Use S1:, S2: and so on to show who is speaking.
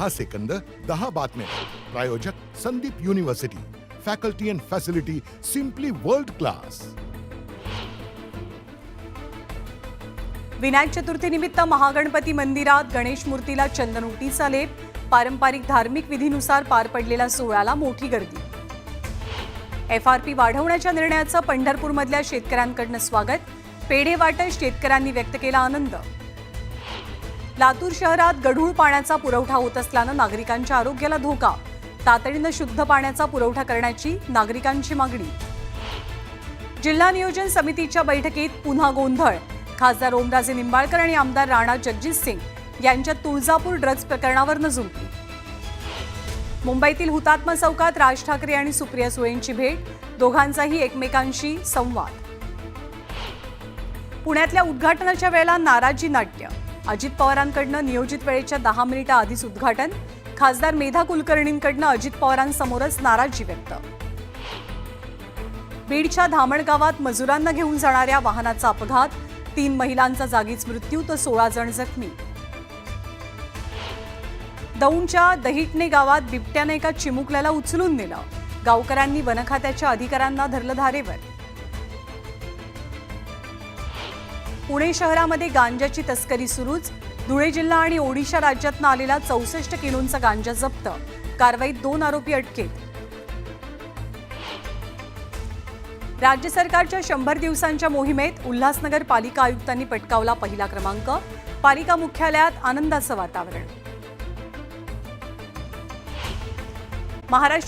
S1: 10 second 10 बातम्या. प्रायोजक Sandeep university. Faculty and facility simply world class.
S2: Vinayak Chaturthi निमित्त महागणपती मंदिरात गणेश मूर्तीला चंदनोटीचा लेप. पारंपरिक धार्मिक विधीनुसार पार पडलेल्या सोहळ्याला मोठी गर्दी. FRP वाढवण्याच्या निर्णयाचं पंढरपूरमधल्या शेतकऱ्यांकडून स्वागत. पेढे वाटत शेतकऱ्यांनी व्यक्त केला आनंद. लातूर शहरात गढूळ पाण्याचा पुरवठा होत असल्यानं नागरिकांच्या आरोग्याला धोका. तातडीनं शुद्ध पाण्याचा पुरवठा करण्याची नागरिकांची मागणी. जिल्हा नियोजन समितीच्या बैठकीत पुन्हा गोंधळ. खासदार ओमराजे निंबाळकर आणि आमदार राणा जगजित सिंग यांच्या तुळजापूर ड्रग्ज प्रकरणावर नजुंकी. मुंबईतील हुतात्मा चौकात राज ठाकरे आणि सुप्रिया सुळेंची भेट. दोघांचाही एकमेकांशी संवाद. पुण्यातल्या उद्घाटनाच्या वेळेला नाराजी नाट्य. अजित पवारांकडनं नियोजित वेळेच्या 10 मिनिटं आधीच उद्घाटन. खासदार मेधा कुलकर्णींकडनं अजित पवारांसमोरच नाराजी व्यक्त. बीडच्या धामण गावात मजुरांना घेऊन जाणाऱ्या वाहनाचा अपघात. 3 महिलांचा जागीच मृत्यू तर 16 जण जखमी. दौंडच्या दहिटणे गावात बिबट्याने एका चिमुकल्याला उचलून नेलं. गावकऱ्यांनी वनखात्याच्या अधिकाऱ्यांना धरलं धारेवर. पुणे शहरामध्ये गांजाची तस्करी सुरूच. धुळे जिल्हा आणि ओडिशा राज्यातून आलेला 64 किलोंचा गांजा जप्त. कारवाईत 2 आरोपी अटकेत. राज्य सरकारच्या 100 दिवसांच्या मोहिमेत उल्हासनगर पालिका आयुक्तांनी पटकावला पहिला क्रमांक. पालिका मुख्यालयात आनंदाचं वातावरण. महाराष्ट्र